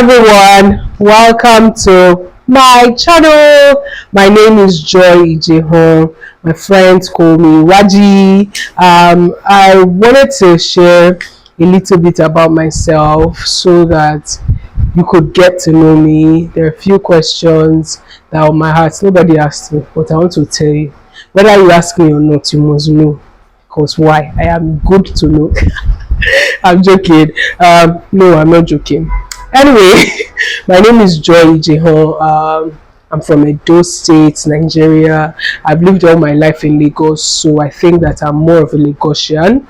everyone, welcome to my channel. My name is Joy Ijeho. My friends call me Waji. I wanted to share a little bit about myself so that you could get to know me. There are a few questions that are on my heart. Nobody asked me, but I want to tell you. Whether you ask me or not, you must know. Because why? I am good to know. I'm joking. No, I'm not joking. Anyway, my name is Joy Ijeho. I'm from Edo State, Nigeria. I've lived all my life in Lagos, so I think that I'm more of a Lagosian.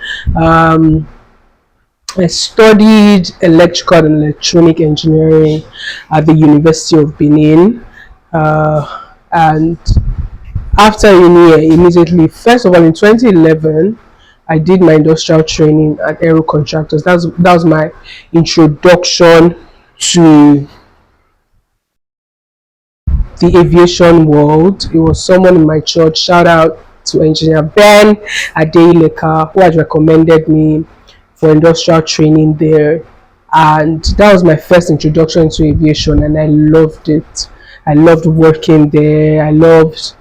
I studied electrical and electronic engineering at the University of Benin. And after uni, immediately, first of all, in 2011, I did my industrial training at Aero Contractors. That was my introduction to the aviation world. It was someone in my church. Shout out to Engineer Ben Adeileka, who had recommended me for industrial training there. And that was my first introduction to aviation, and I loved it. I loved working there. I loved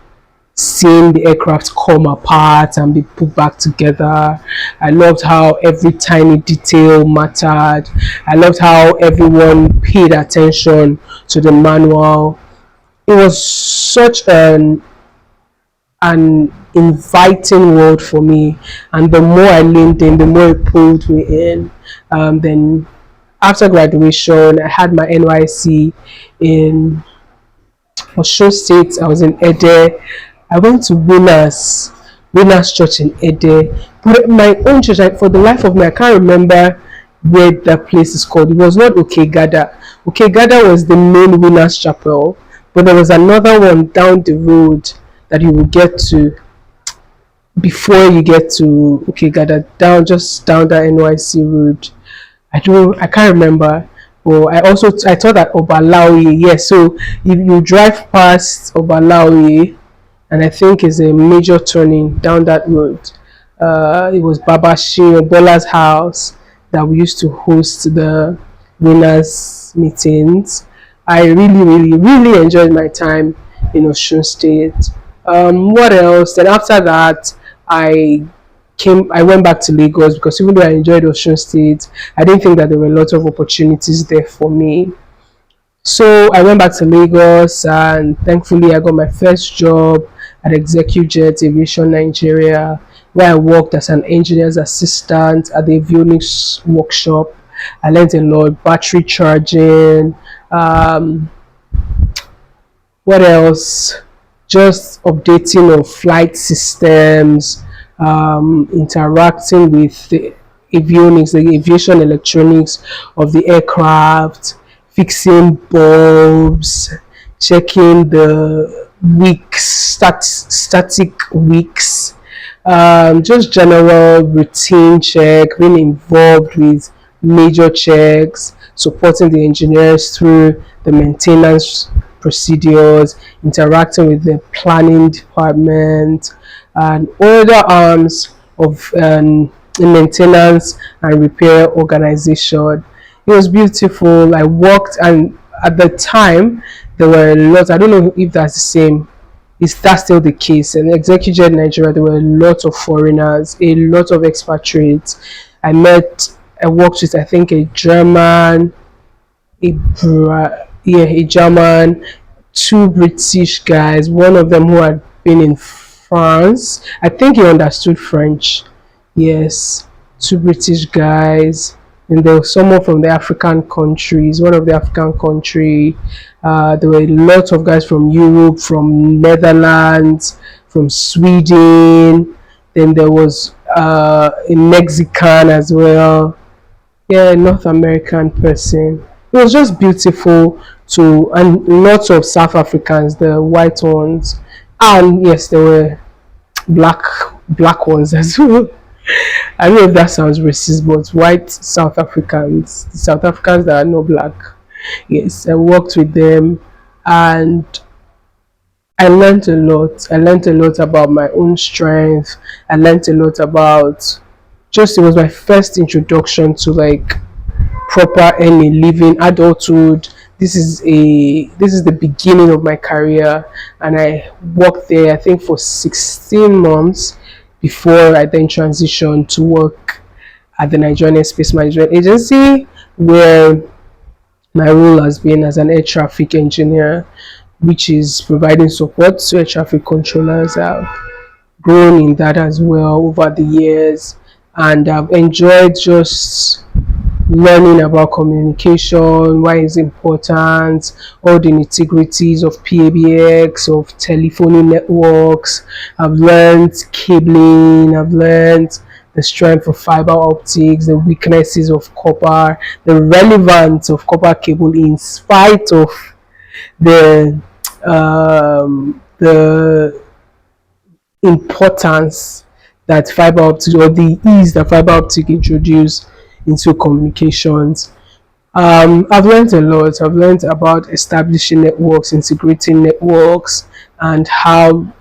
seeing the aircraft come apart and be put back together. I loved how every tiny detail mattered. I loved how everyone paid attention to the manual. It was such an inviting world for me, and the more I leaned in, the more it pulled me in. Then after graduation, I had my NYC in Osun State. I was in Ede. I went to Winners Church in Ede. But my own church, for the life of me, I can't remember where that place is called. It was not Okegada. Okegada was the main Winners Chapel, but there was another one down the road that you will get to before you get to Okegada, just down that NYC road. I can't remember. But I thought that Obalawi, yes. So if you drive past Obalawi, and I think it's a major turning down that road. It was Babashi Bola's house that we used to host the winners meetings. I really, really, really enjoyed my time in Osun State. What else? Then after that, I went back to Lagos, because even though I enjoyed Osun State, I didn't think that there were a lot of opportunities there for me. So I went back to Lagos, and thankfully I got my first job at ExecuJet Aviation Nigeria, where I worked as an engineer's assistant at the avionics workshop. I learned a lot: battery charging, what else? Just updating of flight systems, interacting with the avionics, the aviation electronics of the aircraft, fixing bulbs, checking the wicks, static wicks, just general routine check, being involved with major checks, supporting the engineers through the maintenance procedures, interacting with the planning department, and other arms of maintenance and repair organization. It was beautiful. I worked, and at the time there were a lot. I don't know if that's the same. Is that still the case? And ExecuJet Nigeria, there were a lot of foreigners, a lot of expatriates. I worked with, I think, a German, a German, two British guys. One of them who had been in France. I think he understood French. Yes, two British guys. And there was someone from the African countries, one of the African country. There were a lot of guys from Europe, from Netherlands, from Sweden. Then there was a Mexican as well. Yeah, a North American person. It was just beautiful and lots of South Africans, the white ones. And yes, there were black ones as well. I don't know if that sounds racist, but white South Africans, the South Africans that are not black. Yes, I worked with them, and I learned a lot. I learned a lot about my own strength. I learned a lot about it was my first introduction to like proper earn a living adulthood. This is the beginning of my career, and I worked there I think for 16 months before I then transitioned to work at the Nigerian Space Management Agency, where my role has been as an air traffic engineer, which is providing support to air traffic controllers. I've grown in that as well over the years, and I've enjoyed just learning about communication, why it's important, all the nitty-gritties of PABX, of telephony networks. I've learned cabling, I've learned the strength of fiber optics, the weaknesses of copper, the relevance of copper cable in spite of the importance that fiber optic, or the ease that fiber optic introduced into communications. I've learned a lot. I've learned about establishing networks, integrating networks, and how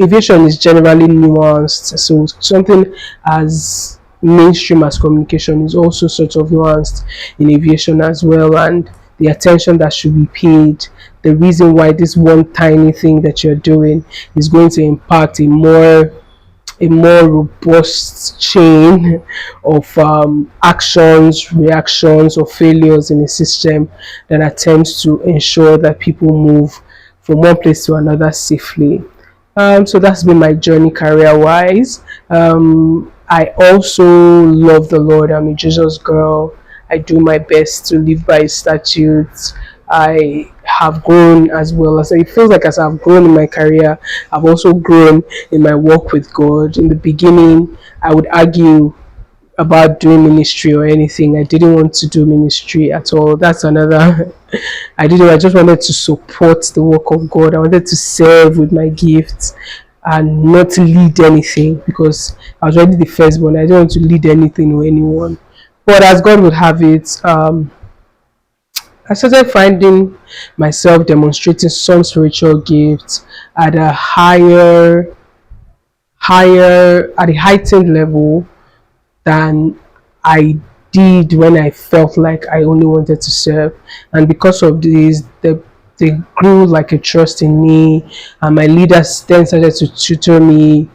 aviation is generally nuanced. So something as mainstream as communication is also sort of nuanced in aviation as well, and the attention that should be paid. The reason why this one tiny thing that you're doing is going to impact a more robust chain of actions, reactions, or failures in a system that attempts to ensure that people move from one place to another safely. So that's been my journey career wise. I also love the Lord. I'm a Jesus girl. I do my best to live by His statutes. I have grown as well. As it feels like, as I've grown in my career, I've also grown in my walk with God. In the beginning, I would argue about doing ministry or anything. I didn't want to do ministry at all. That's another. I didn't. I just wanted to support the work of God. I wanted to serve with my gifts and not lead anything, because I was already the firstborn. I didn't want to lead anything or anyone. But as God would have it, I started finding myself demonstrating some spiritual gifts at a at a heightened level than I did when I felt like I only wanted to serve. And because of this, they grew like a trust in me, and my leaders then started to tutor me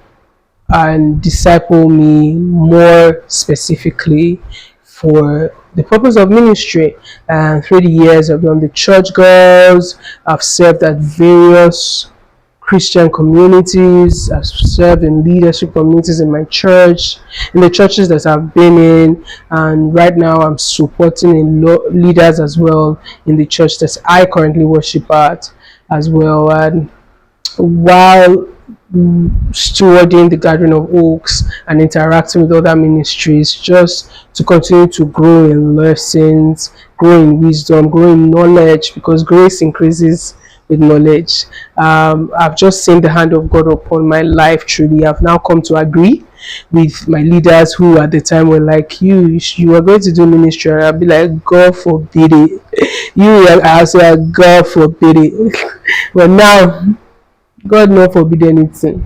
and disciple me more specifically for the purpose of ministry. And through the years, I've done the church girls, I've served at various Christian communities, I've served in leadership communities in my church, in the churches that I've been in, and right now I'm supporting leaders as well in the church that I currently worship at as well. And while stewarding the gathering of oaks and interacting with other ministries, just to continue to grow in lessons, grow in wisdom, grow in knowledge, because grace increases with knowledge. I've just seen the hand of God upon my life. Truly, I've now come to agree with my leaders who at the time were like, you are going to do ministry, and I'll be like, God forbid it. I'll say, God forbid it. But now, God not forbid anything.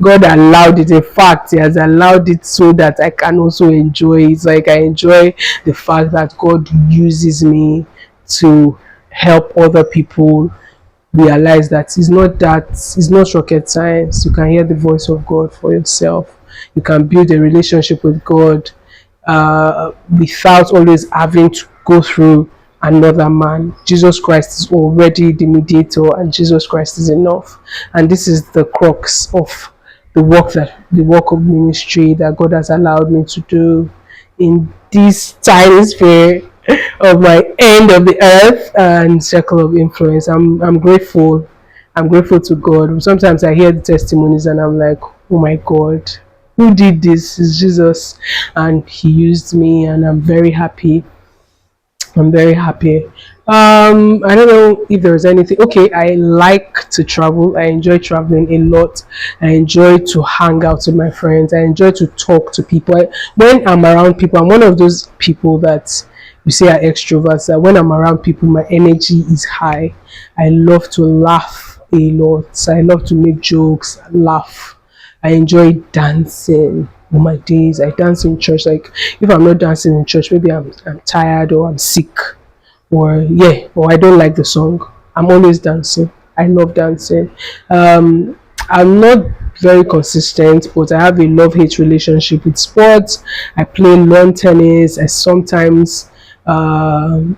God allowed it. In fact, He has allowed it so that I can also enjoy it. It's like I enjoy the fact that God uses me to help other people realize that it's not rocket science. You can hear the voice of God for yourself. You can build a relationship with God without always having to go through another man. Jesus Christ is already the mediator, and Jesus Christ is enough. And this is the crux of the work of ministry that God has allowed me to do in this tiny sphere of my end of the earth and circle of influence. I'm grateful. I'm grateful to God. Sometimes I hear the testimonies and I'm like, oh my God, who did this? Is Jesus, and He used me, and I'm very happy. I'm very happy. I don't know if there's anything. Okay, I like to travel. I enjoy traveling a lot. I enjoy to hang out with my friends. I enjoy to talk to people. When I'm around people, I'm one of those people that you say are extroverts. That when I'm around people, my energy is high. I love to laugh a lot. I love to make jokes, laugh. I enjoy dancing. on my days. I dance in church. Like if I'm not dancing in church, maybe I'm tired or I'm sick, or yeah, or I don't like the song. I'm always dancing. I love dancing. Um, I'm not very consistent, but I have a love-hate relationship with sports. I play lawn tennis. I sometimes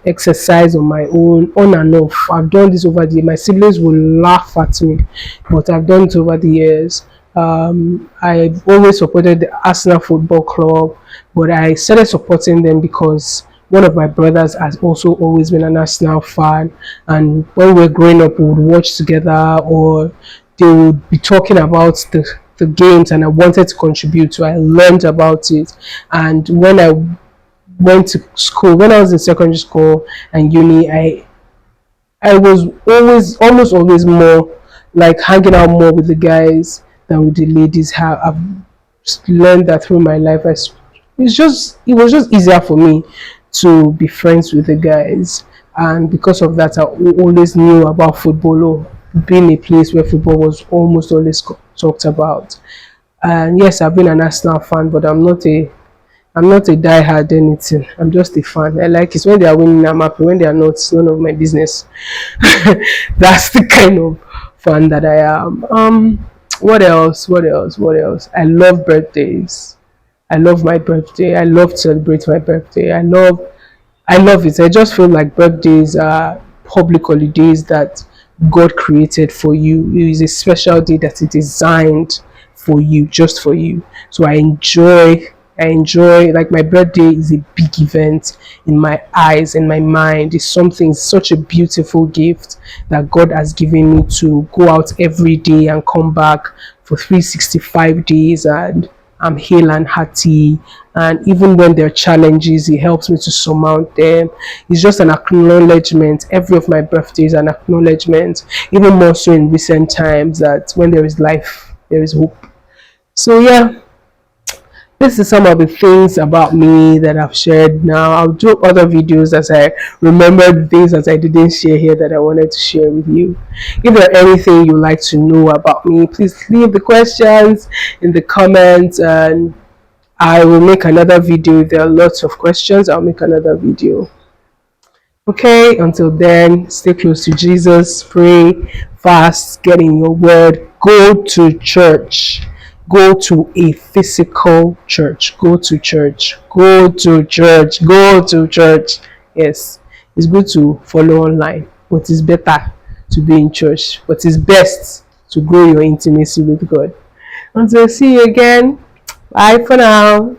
exercise on my own, on and off. I've done this over the years. My siblings will laugh at me, but I've done it over the years. I've always supported the Arsenal Football Club, but I started supporting them because one of my brothers has also always been an Arsenal fan, and when we were growing up, we would watch together, or they would be talking about the games, and I wanted to contribute, so I learned about it. And when I went to school, when I was in secondary school and uni, I was always, almost always more like hanging out more with the guys than with the ladies. How I've learned that through my life. It was just easier for me to be friends with the guys, and because of that, I always knew about football, or being a place where football was almost always talked about. And yes, I've been an Arsenal fan, but I'm not a die-hard anything. I'm just a fan. I like it when they are winning. I'm happy. When they are not, it's none of my business. That's the kind of fan that I am. What else? What else? What else? I love birthdays. I love my birthday. I love to celebrate my birthday. I love it. I just feel like birthdays are public holidays that God created for you. It is a special day that is designed for you, just for you. So I enjoy, like, my birthday is a big event in my eyes, in my mind. It's something, such a beautiful gift that God has given me to go out every day and come back for 365 days, and I'm hale and hearty. And even when there are challenges, He helps me to surmount them. It's just an acknowledgement. Every of my birthdays an acknowledgement, even more so in recent times, that when there is life, there is hope. So yeah, this is some of the things about me that I've shared now. I'll do other videos as I remember the things that I didn't share here that I wanted to share with you. If there's anything you'd like to know about me, please leave the questions in the comments, and I will make another video. If there are lots of questions, I'll make another video. Okay, until then, stay close to Jesus, pray, fast, get in your word, go to church. Go to a physical church. Go to church. Go to church. Go to church. Yes, it's good to follow online, but it's better to be in church. But it's best to grow your intimacy with God. Until I see you again, bye for now.